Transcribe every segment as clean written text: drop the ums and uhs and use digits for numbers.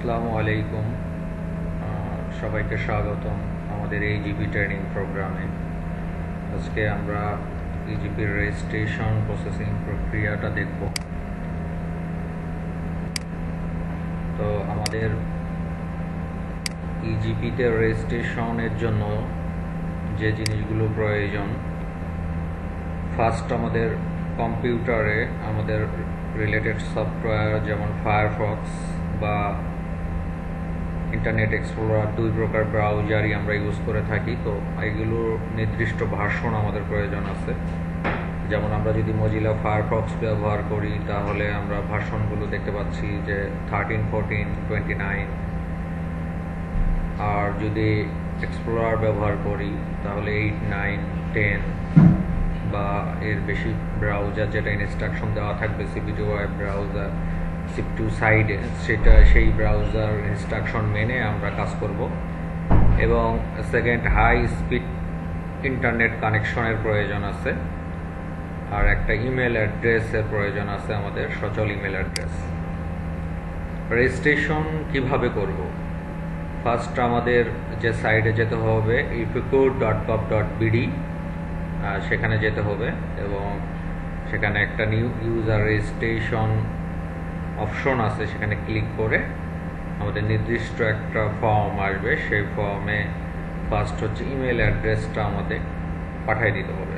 আসসালামু আলাইকুম। সবাইকে স্বাগতম আমাদের ইজিপি ট্রেনিং প্রোগ্রামে। আজকে আমরা ইজিপির রেজিস্ট্রেশন প্রসেসিং প্রক্রিয়াটা দেখব। তো আমাদের ইজিপিতে রেজিস্ট্রেশনের জন্য যে জিনিসগুলো প্রয়োজন, ফার্স্ট আমাদের কম্পিউটারে আমাদের রিলেটেড সফটওয়্যার যেমন ফায়ারফক্স বা ইন্টারনেট এক্সপ্লোরার, দুই প্রকার ব্রাউজারই আমরা ইউজ করে থাকি। তো এগুলোর নির্দিষ্ট ভার্সন আমাদের প্রয়োজন আছে। যেমন আমরা যদি মজিলা ফায়ারফক্স ব্যবহার করি তাহলে আমরা ভার্সনগুলো দেখতে পাচ্ছি যে 13, 14, 29। আর যদি এক্সপ্লোরার ব্যবহার করি তাহলে 8, 9, 10 বা এর বেশি ব্রাউজার যেটা ইনস্ট্রাকশন দেওয়া থাকবে সিপিটি ওয়েব ব্রাউজার, সিপ2 সাইডে, সেই ব্রাউজার ইনস্ট্রাকশন মেনে আমরা কাজ করব। এবং সেকেন্ড, হাই স্পিড ইন্টারনেট কানেকশনের প্রয়োজন আছে। আর একটা ইমেল অ্যাড্রেসের প্রয়োজন আছে, আমাদের সচল ইমেল অ্যাড্রেস। রেজিস্ট্রেশন কিভাবে করব? ফার্স্ট আমাদের যে সাইটে যেতে হবে ifeco.gov.bd, সেখানে যেতে হবে এবং সেখানে একটা নিউ ইউজার রেজিস্ট্রেশন অপশন আছে, সেখানে ক্লিক করে আমাদের নির্দিষ্ট একটা ফর্ম আসবে। সেই ফর্মে ফার্স্ট হচ্ছে ইমেল অ্যাড্রেসটা আমাদের পাঠিয়ে দিতে হবে।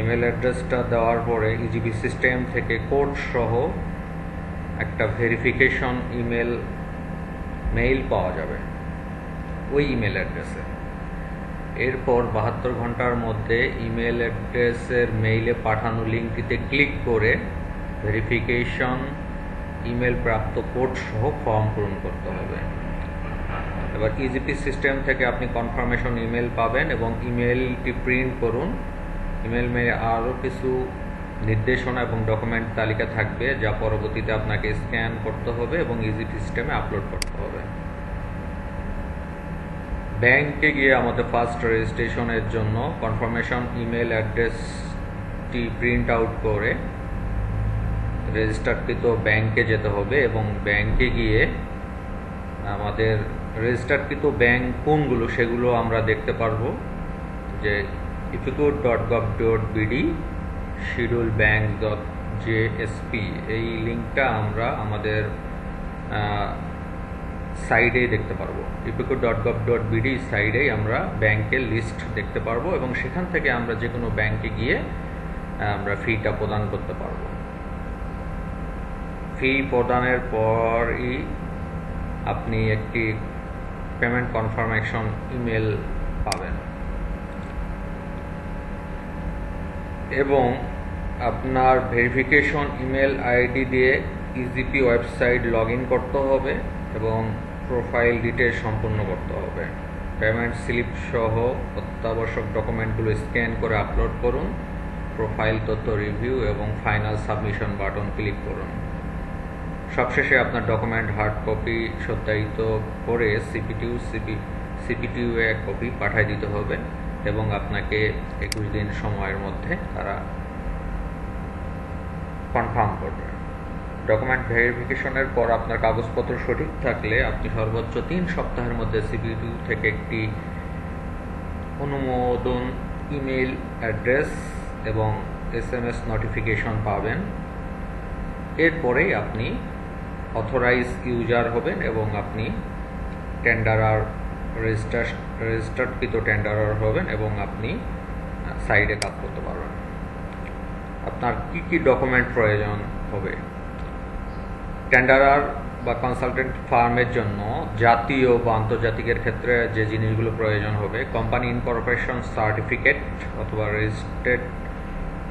ইমেল অ্যাড্রেসটা দেওয়ার পরে ইজিপি সিস্টেম থেকে কোড সহ একটা ভেরিফিকেশন মেইল পাওয়া যাবে ওই ইমেল অ্যাড্রেসে। এরপর 72 ঘন্টার মধ্যে ইমেল অ্যাড্রেসের মেইলে পাঠানো লিঙ্কটিতে ক্লিক করে ভেরিফিকেশন ইমেল প্রাপ্ত কোড সহ ফর্ম পূরণ করতে হবে। এবার ইজিপি সিস্টেম থেকে আপনি কনফার্মেশন ইমেল পাবেন এবং ইমেলটি প্রিন্ট করুন। ইমেল মেলে আরও কিছু নির্দেশনা এবং ডকুমেন্ট তালিকা থাকবে, যা পরবর্তীতে আপনাকে স্ক্যান করতে হবে এবং ইজিপি সিস্টেমে আপলোড করতে হবে। ব্যাংকে গিয়ে আমাদের ফার্স্ট রেজিস্ট্রেশনের জন্য কনফার্মেশন ইমেল অ্যাড্রেসটি প্রিন্ট আউট করে রেজিস্টারকৃত ব্যাংকে যেতে হবে এবং ব্যাংকে গিয়ে আমাদের রেজিস্টারকৃত ব্যাংক কোনগুলো সেগুলো আমরা দেখতে পারবো। যে ifeco.gov.bd schedulebank.jsp, এই লিঙ্কটা আমরা আমাদের সাইডেই দেখতে পারবো। ifeco.gov.bd সাইডেই আমরা ব্যাংকের লিস্ট দেখতে পারবো এবং সেখান থেকে আমরা যে কোনো ব্যাংকে গিয়ে আমরা ফিটা প্রদান করতে পারবো। ফি প্রদানের পরই আপনি একটি পেমেন্ট কনফার্মেশন ইমেল পাবেন এবং আপনার ভেরিফিকেশন ইমেল আইডি দিয়ে ইজিপি ওয়েবসাইট লগ ইন করতে হবে এবং প্রোফাইল ডিটেল সম্পূর্ণ করতে হবে। পেমেন্ট স্লিপ সহ অত্যাবশ্যক ডকুমেন্টগুলো স্ক্যান করে আপলোড করুন। প্রোফাইল তথ্য রিভিউ এবং ফাইনাল সাবমিশন বাটন ক্লিক করুন। সবশেষে আপনার ডকুমেন্ট হার্ড কপি সত্যায়িত করে সিপিটিউ এক কপি পাঠিয়ে দিতে হবে এবং আপনাকে 21 দিন সময়ের মধ্যে তারা কনফার্ম করবে। ডকুমেন্ট ভেরিফিকেশনের পর আপনার কাগজপত্র সঠিক থাকলে আপনি সর্বোচ্চ 3 সপ্তাহের মধ্যে সিপিটিউ থেকে একটি অনুমোদন ইমেল অ্যাড্রেস এবং SMS নোটিফিকেশন পাবেন। এরপরেই আপনি অথরাইজ ইউজার হবেন এবং আপনি রেজিস্টার্ডকৃত টেন্ডারার হবেন এবং আপনি সাইডে কাজ করতে পারবেন। আপনার কি কি ডকুমেন্ট প্রয়োজন হবে? টেন্ডারার বা কনসালটেন্ট ফার্মের জন্য জাতীয় বা আন্তর্জাতিকের ক্ষেত্রে যে জিনিসগুলো প্রয়োজন হবে: কোম্পানি ইনকর্পোরেশন সার্টিফিকেট অথবা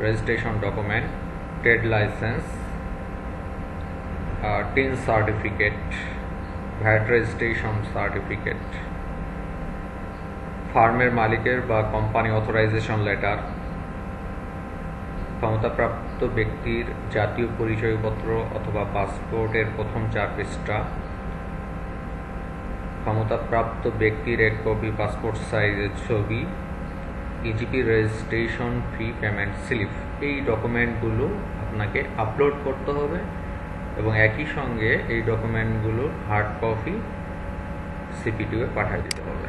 registration document, trade licence, tin certificate, VAT registration certificate, ফার্মের মালিকের বা কোম্পানি অথরাইজেশন লেটার, ক্ষমতাপ্রাপ্ত ব্যক্তির জাতীয় পরিচয়পত্র অথবা পাসপোর্টের প্রথম 4 পৃষ্ঠা, ক্ষমতাপ্রাপ্ত ব্যক্তির এক কপি পাসপোর্ট সাইজের ছবি, EGP registration fee payment slip. এই ডকুমেন্টগুলো আপনাকে আপলোড করতে হবে এবং একই সঙ্গে এই ডকুমেন্টগুলোর হার্ড কপি CP2 এ পাঠিয়ে দিতে হবে।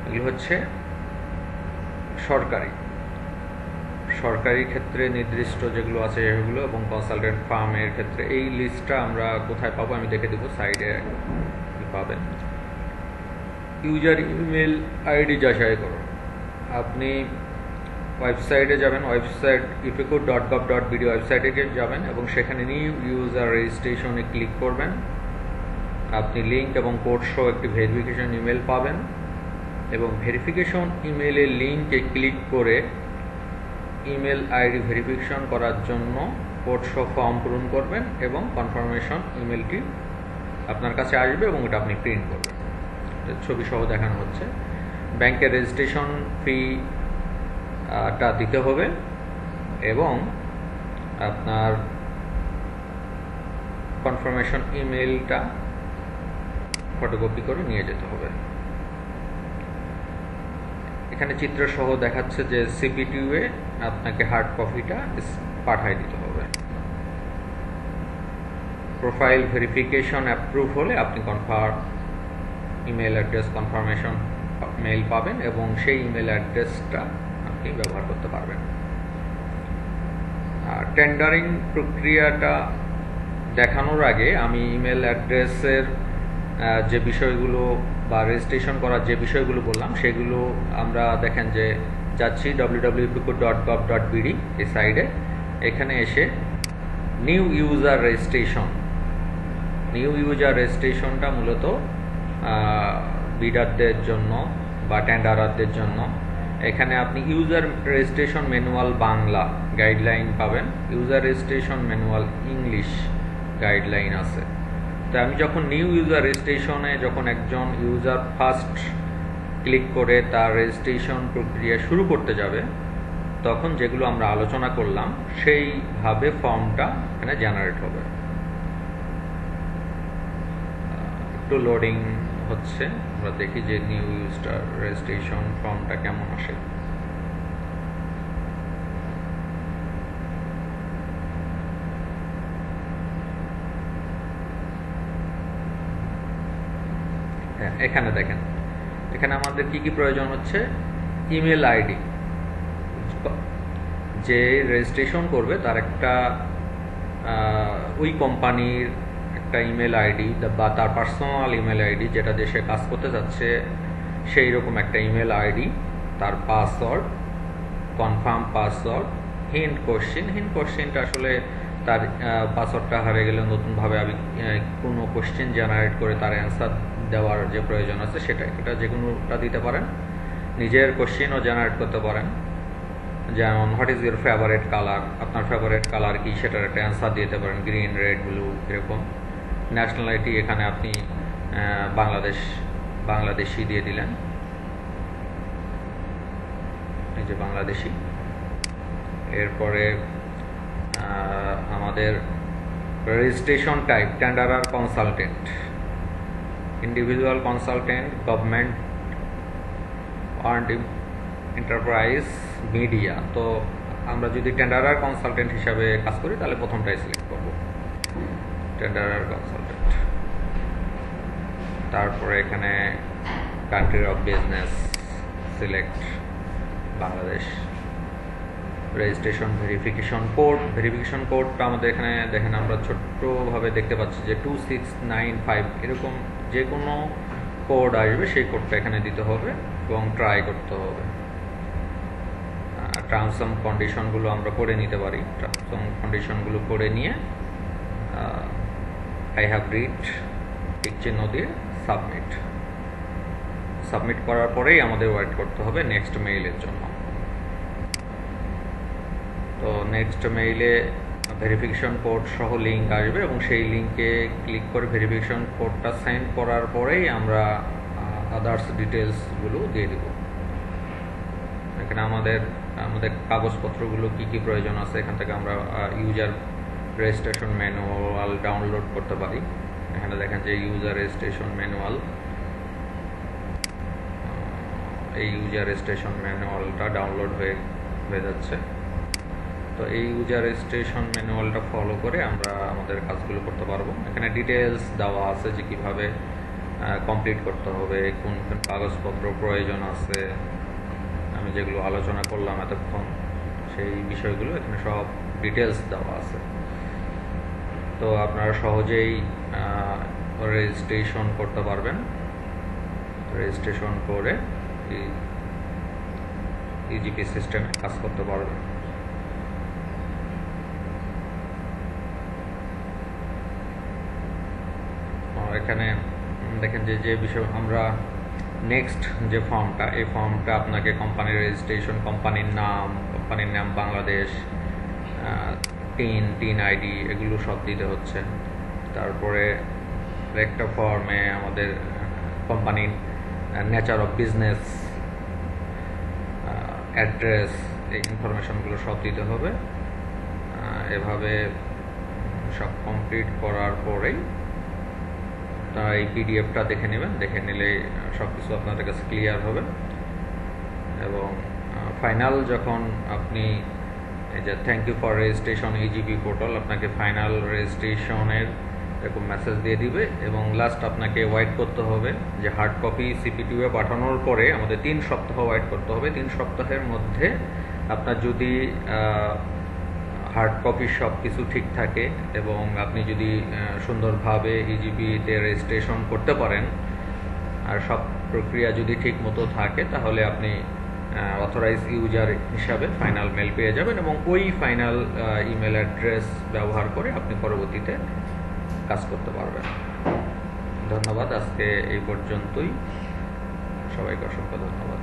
এগুলো হচ্ছে সরকারি ক্ষেত্রে নির্দিষ্ট যেগুলো আছে এগুলো, এবং কনসালটেন্ট ফার্মের ক্ষেত্রে এই লিস্টটা আমরা কোথায় পাবো আমি দেখে দেবো, সাইডে পাবেন। ইউজার ইমেল আইডি যাচাই করো। আপনি ওয়েবসাইটে যাবেন, ওয়েবসাইট epicode.gov.bd ওয়েবসাইটে যাবেন এবং সেখানে নিউ ইউজার রেজিস্ট্রেশনে ক্লিক করবেন। আপনি লিঙ্ক এবং কোড সহ একটি ভেরিফিকেশন ইমেল পাবেন এবং ভেরিফিকেশন ইমেলের লিঙ্কে ক্লিক করে ইমেল আইডি ভেরিফিকেশন করার জন্য কোড সহ ফর্ম পূরণ করবেন এবং কনফার্মেশন ইমেলটি আপনার কাছে আসবে এবং ওটা আপনি প্রিন্ট করবেন। ছবি সহ দেখানো হচ্ছে। ব্যাংকের রেজিস্ট্রেশন ফিটা দিতে হবে এবং আপনার কনফার্মেশন ইমেলটা ফটোকপি করে নিয়ে যেতে হবে। এখানে চিত্র সহ দেখাচ্ছে যে CP2 এ আপনাকে হার্ড কপিটা পাঠিয়ে দিতে হবে। প্রোফাইল ভেরিফিকেশন অ্যাপ্রুভ হলে আপনি confirm email address confirmation mail পাবেন এবং সেই ইমেল অ্যাড্রেসটা আপনি ব্যবহার করতে পারবেন। টেন্ডারিং প্রক্রিয়াটা দেখানোর আগে আমি ইমেল অ্যাড্রেসের যে বিষয়গুলো বা রেজিস্ট্রেশন করার যে বিষয়গুলো বললাম সেগুলো আমরা দেখেন যে যাচ্ছি www.epicode.gov.bd এই সাইডে। এখানে এসে নিউ ইউজার রেজিস্ট্রেশনটা মূলত বিডারদের জন্য বা টেন্ডারারদের জন্য। এখানে আপনি user registration manual Bangla guideline পাবেন, user registration manual English guideline আছে। তো আমি যখন নিউ ইউজার রেজিস্ট্রেশনে যখন একজন ইউজার ফার্স্ট ক্লিক করে তার রেজিস্ট্রেশন প্রক্রিয়া শুরু করতে যাবে, তখন যেগুলো আমরা আলোচনা করলাম সেইভাবে ফর্মটা এখানে জেনারেট হবে। একটু লোডিং হচ্ছে, আমরা দেখি যে নিউ ইউজার রেজিস্ট্রেশন ফর্মটা কেমন আসে। এখানে দেখেন, এখানে আমাদের কি প্রয়োজন হচ্ছে, ইমেল আইডি। যে রেজিস্ট্রেশন করবে তার একটা ওই কোম্পানির একটা ইমেল আইডি বা তার পার্সোনাল ইমেল আইডি, যেটা দেশে কাজ করতে যাচ্ছে সেই রকম একটা ইমেল আইডি, তার পাসওয়ার্ড, কনফার্ম পাসওয়ার্ড, হিন্ট কোশ্চেনটা আসলে তার পাসওয়ার্ডটা হারিয়ে গেলে নতুনভাবে আমি কোনো কোশ্চেন জেনারেট করে তার অ্যান্সার দেওয়ার যে প্রয়োজন আছে এটা যে কোনোটা দিতে পারেন। নিজের কোশ্চেনও জেনারেট করতে পারেন, যেমন what is your favourite colour, আপনার ফেভারিট কালার কি সেটার একটা অ্যান্সার দিতে পারেন, গ্রিন, রেড, ব্লু এরকম। ন্যাশনালিটি এখানে আপনি বাংলাদেশি দিয়ে দিলেন, এই যে বাংলাদেশি। এরপরে আমাদের registration type টেন্ডারার consultant, individual consultant, government earned enterprise, media. তো আমরা যদি টেন্ডারার কনসালটেন্ট হিসাবে কাজ করি তাহলে প্রথমটাই সিলেক্ট করব, টেন্ডারার কনসালটেন্ট। তারপরে এখানে country of business select Bangladesh. Registration verification কোডটা আমাদের এখানে দেখেন, আমরা ছোট্টভাবে দেখতে পাচ্ছি যে 2695 এরকম যে কোনো কোড আসবে সেই কোডটা এখানে দিতে হবে এবং ট্রাই করতে হবে। টার্মস এন্ড কন্ডিশনগুলো আমরা করে নিতে পারি, টার্মস এন্ড কন্ডিশনগুলো করে নিয়ে আই হ্যাভ রিড টিক চিহ্ন দিয়ে সাবমিট করার পরেই আমাদের ওয়েট করতে হবে নেক্সট মেইলের জন্য। তো নেক্সট মেইলে ভেরিফিকেশন কোড সহ লিঙ্ক আসবে এবং সেই লিঙ্কে ক্লিক করে ভেরিফিকেশন কোডটা সেন্ড করার পরেই আমরা আদার্স ডিটেলসগুলো দিয়ে দেব। এখানে আমাদের কাগজপত্রগুলো কি প্রয়োজন আছে এখান থেকে আমরা ইউজার রেজিস্ট্রেশন ম্যানুয়াল ডাউনলোড করতে পারি। এখানে দেখেন যে ইউজার রেজিস্ট্রেশন ম্যানুয়াল, এই ইউজার রেজিস্ট্রেশন ম্যানুয়ালটা ডাউনলোড হয়ে যাচ্ছে। তো এই ইউজার রেজিস্ট্রেশন ম্যানুয়ালটা ফলো করে আমরা আমাদের কাজগুলো করতে পারবো। এখানে ডিটেলস দেওয়া আছে যে কিভাবে কমপ্লিট করতে হবে, কোন কোন কাগজপত্র প্রয়োজন আছে, আমি যেগুলো আলোচনা করলাম এতক্ষণ সেই বিষয়গুলো এখানে সব ডিটেলস দেওয়া আছে। তো আপনারা সহজেই রেজিস্ট্রেশন করতে পারবেন। রেজিস্ট্রেশন করে ইজিপি সিস্টেমে কাজ করতে পারবেন। এখানে দেখেন যে বিষয় আমরা নেক্সট যে ফর্মটা, এই ফর্মটা আপনাকে কোম্পানির রেজিস্ট্রেশন, কোম্পানির নাম বাংলাদেশ, টিন আইডি এগুলো সব দিতে হচ্ছে। তারপরে একটা ফর্মে আমাদের কোম্পানির নেচার অফ বিজনেস, অ্যাড্রেস, এই ইনফরমেশনগুলো সব দিতে হবে। এভাবে সব কমপ্লিট করার পরেই এই পিডিএফটা দেখে নেবেন, দেখে নিলেই সব কিছু আপনাদের কাছে ক্লিয়ার হবে। এবং ফাইনাল যখন আপনি এই যে thank you for registration EGP portal, আপনাকে ফাইনাল রেজিস্ট্রেশনের এরকম মেসেজ দিয়ে দিবে এবং লাস্ট আপনাকে ওয়েট করতে হবে যে হার্ড কপি সিপিটিউয়ে পাঠানোর পরে আমাদের 3 সপ্তাহ ওয়েট করতে হবে। 3 সপ্তাহের মধ্যে আপনার যদি হার্ড কপির সব কিছু ঠিক থাকে এবং আপনি যদি সুন্দরভাবে ইজিপিতে রেজিস্ট্রেশন করতে পারেন আর সব প্রক্রিয়া যদি ঠিক মতো থাকে, তাহলে আপনি অথরাইজ ইউজার হিসাবে ফাইনাল মেল পেয়ে যাবেন এবং ওই ফাইনাল ইমেল অ্যাড্রেস ব্যবহার করে আপনি পরবর্তীতে কাজ করতে পারবেন। ধন্যবাদ, আজকে এই পর্যন্তই। সবাইকে অসংখ্য ধন্যবাদ।